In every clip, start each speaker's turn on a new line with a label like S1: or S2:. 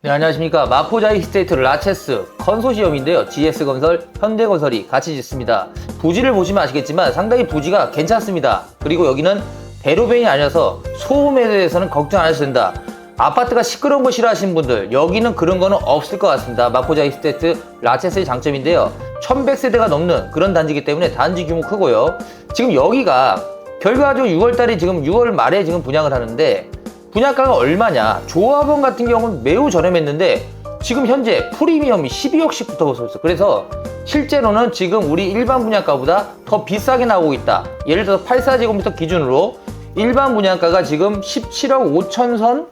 S1: 네, 안녕하십니까. 마포자이 스테이트 라체스 컨소시엄인데요. GS건설, 현대건설이 같이 짓습니다. 부지를 보시면 아시겠지만 상당히 부지가 괜찮습니다. 그리고 여기는 대로변이 아니어서 소음에 대해서는 걱정 안 하셔도 된다. 아파트가 시끄러운 거 싫어하시는 분들, 여기는 그런 거는 없을 것 같습니다. 마포자이 스테이트 라체스의 장점인데요. 1100세대가 넘는 그런 단지이기 때문에 단지 규모 크고요. 지금 여기가 결과적으로 6월달에 지금 6월 말에 지금 분양을 하는데 분양가가 얼마냐? 조합원 같은 경우는 매우 저렴했는데 지금 현재 프리미엄이 12억씩 붙어서 있어. 그래서 실제로는 지금 우리 일반 분양가보다 더 비싸게 나오고 있다. 예를 들어서 84제곱미터 기준으로 일반 분양가가 지금 17억 5천선,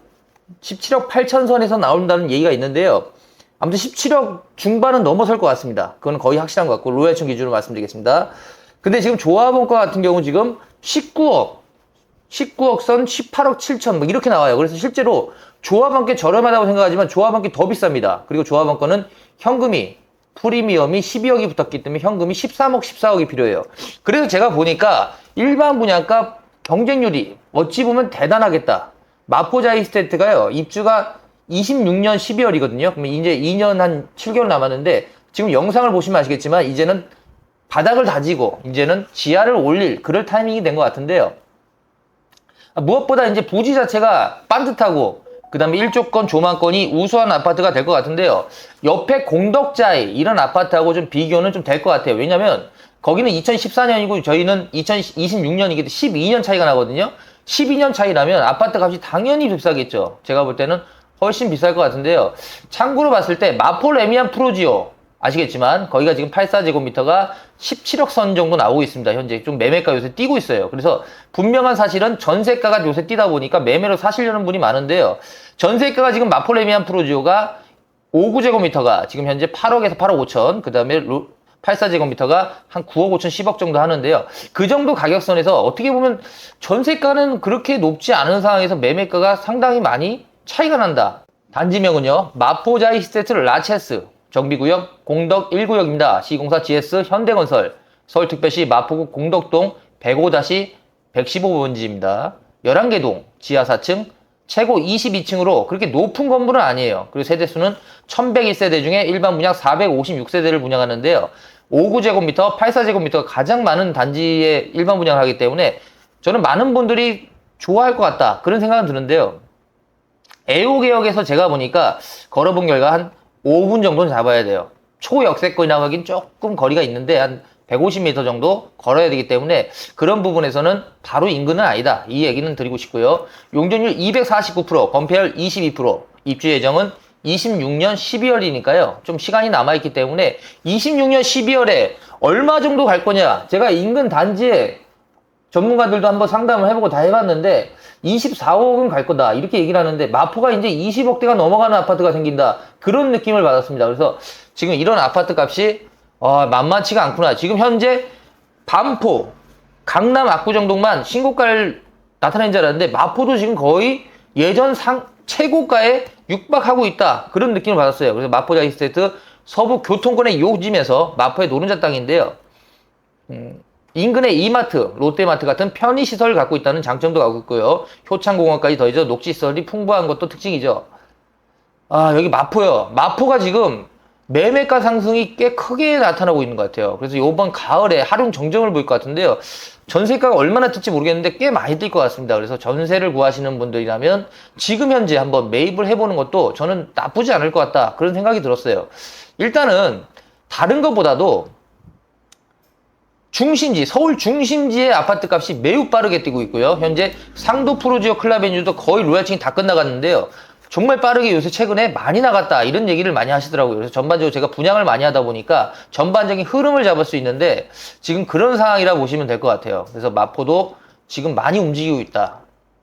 S1: 17억 8천선에서 나온다는 얘기가 있는데요. 아무튼 17억 중반은 넘어설 것 같습니다. 그건 거의 확실한 것 같고 로얄층 기준으로 말씀드리겠습니다. 근데 지금 조합원가 같은 경우 지금 19억 선 18억 7천 뭐 이렇게 나와요. 그래서 실제로 조합원께 저렴하다고 생각하지만 조합원께 더 비쌉니다. 그리고 조합원권은 현금이 프리미엄이 12억이 붙었기 때문에 현금이 13억 14억이 필요해요. 그래서 제가 보니까 일반 분양가 경쟁률이 어찌 보면 대단하겠다. 마포자이 스테이트가요 입주가 26년 12월이거든요. 그러면 이제 2년 한 7개월 남았는데 지금 영상을 보시면 아시겠지만 이제는 바닥을 다지고 이제는 지하를 올릴 그럴 타이밍이 된 것 같은데요. 무엇보다 이제 부지 자체가 반듯하고 그 다음에 일조권, 조망권이 우수한 아파트가 될 것 같은데요. 옆에 공덕자이 이런 아파트하고 좀 비교는 좀 될 것 같아요. 왜냐면 거기는 2014년이고 저희는 2026년이기 때문에 12년 차이가 나거든요. 12년 차이라면 아파트 값이 당연히 비싸겠죠. 제가 볼 때는 훨씬 비쌀 것 같은데요. 참고로 봤을 때 마포 레미안 프로지오 아시겠지만 거기가 지금 84제곱미터가 17억 선 정도 나오고 있습니다. 현재 좀 매매가 요새 뛰고 있어요. 그래서 분명한 사실은 전세가가 요새 뛰다 보니까 매매로 사시려는 분이 많은데요. 전세가가 지금 마포 레미안 프로지오가 59제곱미터가 지금 현재 8억에서 8억 5천, 그 다음에 84제곱미터가 한 9억 5천 10억 정도 하는데요. 그 정도 가격선에서 어떻게 보면 전세가는 그렇게 높지 않은 상황에서 매매가가 상당히 많이 차이가 난다. 단지명은요 마포자이 스테이트 라체스 정비구역 공덕 1구역입니다. 시공사 GS 현대건설 서울특별시 마포구 공덕동 105-115번지입니다. 11개 동 지하 4층 최고 22층으로 그렇게 높은 건물은 아니에요. 그리고 세대수는 1101세대 중에 일반 분양 456세대를 분양하는데요. 59제곱미터, 84제곱미터가 가장 많은 단지에 일반 분양을 하기 때문에 저는 많은 분들이 좋아할 것 같다. 그런 생각은 드는데요. 애호개역에서 제가 보니까 걸어본 결과 한 5분 정도는 잡아야 돼요. 초역세권이라고 하긴 조금 거리가 있는데 한 150m 정도 걸어야 되기 때문에 그런 부분에서는 바로 인근은 아니다. 이 얘기는 드리고 싶고요. 용적률 249%, 건폐율 22%, 입주 예정은 26년 12월이니까요. 좀 시간이 남아있기 때문에 26년 12월에 얼마 정도 갈 거냐. 제가 인근 단지에 전문가들도 한번 상담을 해보고 다 해봤는데 24억은 갈 거다 이렇게 얘기를 하는데 마포가 이제 20억대가 넘어가는 아파트가 생긴다 그런 느낌을 받았습니다. 그래서 지금 이런 아파트 값이 만만치가 않구나. 지금 현재 반포, 강남 압구정동만 신고가를 나타낸 줄 알았는데 마포도 지금 거의 예전 최고가에 육박하고 있다 그런 느낌을 받았어요. 그래서 마포자이 스테이트 서부 교통권의 요짐에서 마포의 노른자 땅인데요. 인근에 이마트, 롯데마트 같은 편의시설을 갖고 있다는 장점도 갖고 있고요. 효창공원까지 더해져 녹지시설이 풍부한 것도 특징이죠. 여기 마포요. 마포가 지금 매매가 상승이 꽤 크게 나타나고 있는 것 같아요. 그래서 이번 가을에 하루 정점을 보일 것 같은데요. 전세가가 얼마나 뜰지 모르겠는데 꽤 많이 뜰 것 같습니다. 그래서 전세를 구하시는 분들이라면 지금 현재 한번 매입을 해보는 것도 저는 나쁘지 않을 것 같다. 그런 생각이 들었어요. 일단은 다른 것보다도 중심지, 서울 중심지의 아파트 값이 매우 빠르게 뛰고 있고요. 현재 상도 프로지오 클라베뉴도 거의 로얄층이 다 끝나갔는데요. 정말 빠르게 요새 최근에 많이 나갔다 이런 얘기를 많이 하시더라고요. 그래서 전반적으로 제가 분양을 많이 하다 보니까 전반적인 흐름을 잡을 수 있는데 지금 그런 상황이라 보시면 될 것 같아요. 그래서 마포도 지금 많이 움직이고 있다.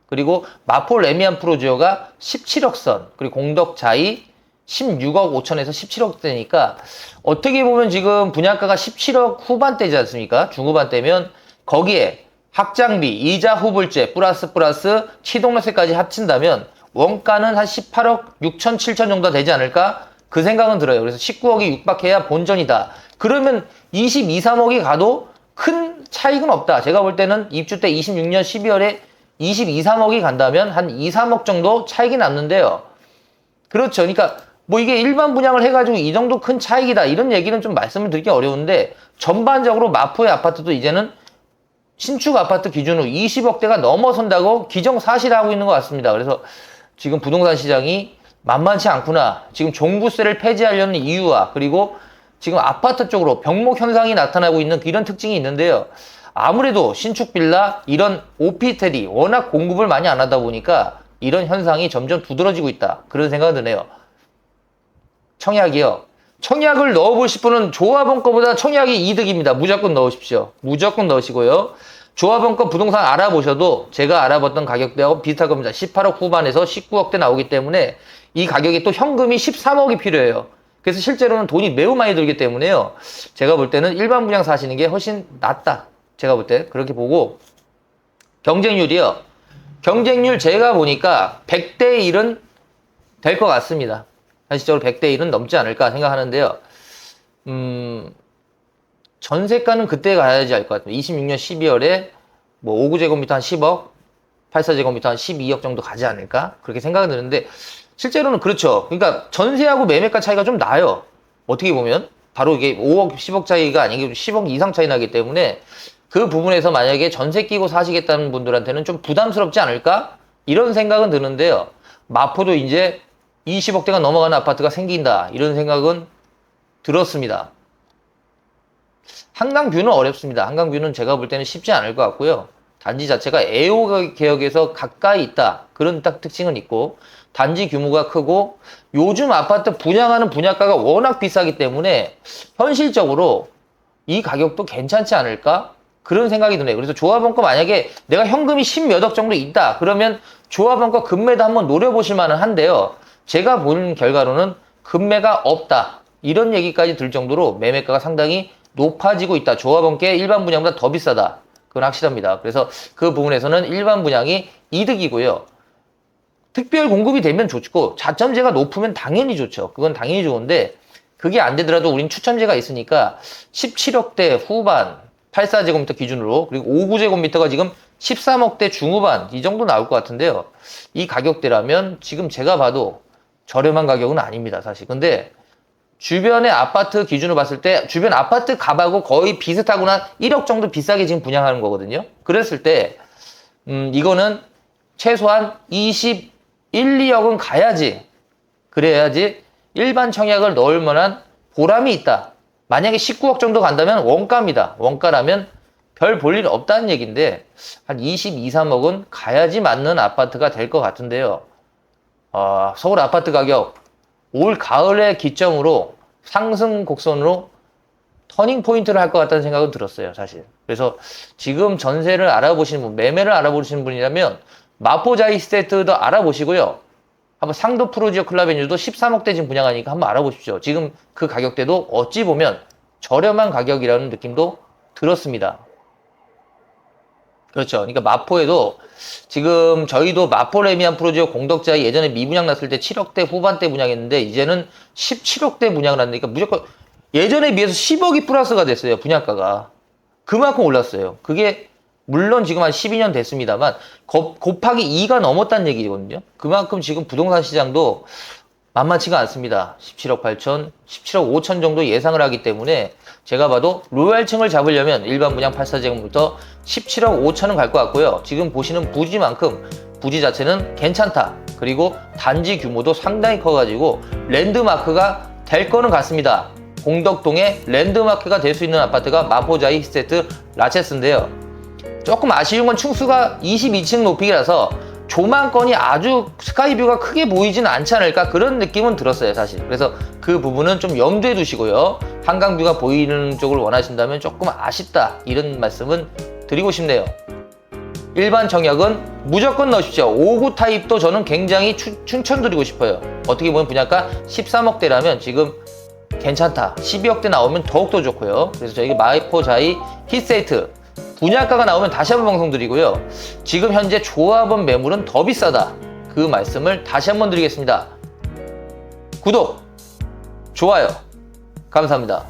S1: 그리고 마포 레미안 프로지오가 17억 선, 그리고 공덕자이 16억 5천에서 17억대니까 어떻게 보면 지금 분양가가 17억 후반대지 않습니까? 중후반대면 거기에 확장비, 이자 후불제 플러스 취득세까지 합친다면 원가는 한 18억 6천 7천 정도 되지 않을까? 그 생각은 들어요. 그래서 19억이 육박해야 본전이다. 그러면 22, 3억이 가도 큰 차익은 없다. 제가 볼 때는 입주 때 26년 12월에 22, 3억이 간다면 한 2, 3억 정도 차익이 남는데요. 그렇죠. 그러니까 뭐 이게 일반 분양을 해가지고 이 정도 큰 차익이다 이런 얘기는 좀 말씀을 드리기 어려운데 전반적으로 마포의 아파트도 이제는 신축 아파트 기준으로 20억대가 넘어선다고 기정사실하고 있는 것 같습니다. 그래서 지금 부동산 시장이 만만치 않구나. 지금 종부세를 폐지하려는 이유와 그리고 지금 아파트 쪽으로 병목 현상이 나타나고 있는 이런 특징이 있는데요. 아무래도 신축 빌라 이런 오피스텔이 워낙 공급을 많이 안 하다 보니까 이런 현상이 점점 두드러지고 있다. 그런 생각이 드네요. 청약이요. 청약을 넣어보실 분은 조합원 거보다 청약이 이득입니다. 무조건 넣으십시오. 무조건 넣으시고요. 조합원 거 부동산 알아보셔도 제가 알아봤던 가격대하고 비슷할 겁니다. 18억 후반에서 19억대 나오기 때문에 이 가격에 또 현금이 13억이 필요해요. 그래서 실제로는 돈이 매우 많이 들기 때문에요. 제가 볼 때는 일반 분양 사시는 게 훨씬 낫다. 제가 볼 때 그렇게 보고 경쟁률이요. 경쟁률 제가 보니까 100대 1은 될 것 같습니다. 현실적으로 100대 1은 넘지 않을까 생각하는데요. 전세가는 그때 가야지 알 것 같아요. 26년 12월에 뭐 5구제곱미터 한 10억, 84제곱미터 한 12억 정도 가지 않을까? 그렇게 생각은 드는데 실제로는 그렇죠. 그러니까 전세하고 매매가 차이가 좀 나요. 어떻게 보면 바로 이게 5억, 10억 차이가 아니고 10억 이상 차이 나기 때문에 그 부분에서 만약에 전세 끼고 사시겠다는 분들한테는 좀 부담스럽지 않을까? 이런 생각은 드는데요. 마포도 이제 20억대가 넘어가는 아파트가 생긴다. 이런 생각은 들었습니다. 한강뷰는 어렵습니다. 한강뷰는 제가 볼 때는 쉽지 않을 것 같고요. 단지 자체가 애호개혁에서 가까이 있다. 그런 딱 특징은 있고 단지 규모가 크고 요즘 아파트 분양하는 분양가가 워낙 비싸기 때문에 현실적으로 이 가격도 괜찮지 않을까? 그런 생각이 드네요. 그래서 조합원 거 만약에 내가 현금이 10몇억 정도 있다. 그러면 조합원 거 금매도 한번 노려보실 만은 한데요. 제가 본 결과로는 금매가 없다. 이런 얘기까지 들 정도로 매매가가 상당히 높아지고 있다. 조합원께 일반 분양보다 더 비싸다. 그건 확실합니다. 그래서 그 부분에서는 일반 분양이 이득이고요. 특별 공급이 되면 좋고 자첨제가 높으면 당연히 좋죠. 그건 당연히 좋은데 그게 안 되더라도 우린 추첨제가 있으니까 17억대 후반 84제곱미터 기준으로 그리고 59제곱미터가 지금 13억대 중후반 이 정도 나올 것 같은데요. 이 가격대라면 지금 제가 봐도 저렴한 가격은 아닙니다. 사실. 근데 주변의 아파트 기준으로 봤을 때 주변 아파트 값하고 거의 비슷하거나 1억 정도 비싸게 지금 분양하는 거거든요. 그랬을 때 이거는 최소한 21, 2억은 가야지. 그래야지 일반 청약을 넣을 만한 보람이 있다. 만약에 19억 정도 간다면 원가입니다. 원가라면 별 볼 일 없다는 얘기인데 한 22, 3억은 가야지 맞는 아파트가 될 것 같은데요. 서울 아파트 가격 올 가을의 기점으로 상승 곡선으로 터닝 포인트를 할 것 같다는 생각은 들었어요, 사실. 그래서 지금 전세를 알아보시는 분, 매매를 알아보시는 분이라면 마포자이스테이트도 알아보시고요. 한번 상도 프로지오 클라베뉴도 13억대 지금 분양하니까 한번 알아보십시오. 지금 그 가격대도 어찌 보면 저렴한 가격이라는 느낌도 들었습니다. 그렇죠. 그러니까 마포에도 지금 저희도 마포레미안 프로지오 공덕자 예전에 미분양 났을 때 7억대 후반대 분양했는데 이제는 17억대 분양을 한다니까 무조건 예전에 비해서 10억이 플러스가 됐어요. 분양가가. 그만큼 올랐어요. 그게 물론 지금 한 12년 됐습니다만 곱하기 2가 넘었다는 얘기거든요. 그만큼 지금 부동산 시장도 만만치가 않습니다. 17억 8천, 17억 5천 정도 예상을 하기 때문에 제가 봐도 로얄층을 잡으려면 일반 분양 84제곱부터 17억 5천은 갈 것 같고요. 지금 보시는 부지만큼 부지 자체는 괜찮다. 그리고 단지 규모도 상당히 커가지고 랜드마크가 될 거는 같습니다. 공덕동에 랜드마크가 될 수 있는 아파트가 마포자이 히스테이트 라체스인데요. 조금 아쉬운 건 층수가 22층 높이라서 조망권이 아주 스카이뷰가 크게 보이진 않지 않을까 그런 느낌은 들었어요, 사실. 그래서 그 부분은 좀 염두에 두시고요. 한강뷰가 보이는 쪽을 원하신다면 조금 아쉽다 이런 말씀은 드리고 싶네요. 일반 청약은 무조건 넣으십시오. 5구 타입도 저는 굉장히 추천드리고 싶어요. 어떻게 보면 분양가 13억대라면 지금 괜찮다. 12억대 나오면 더욱더 좋고요. 그래서 저희 마포자이 히스테이트 분양가가 나오면 다시 한번 방송 드리고요. 지금 현재 조합원 매물은 더 비싸다. 그 말씀을 다시 한번 드리겠습니다. 구독, 좋아요, 감사합니다.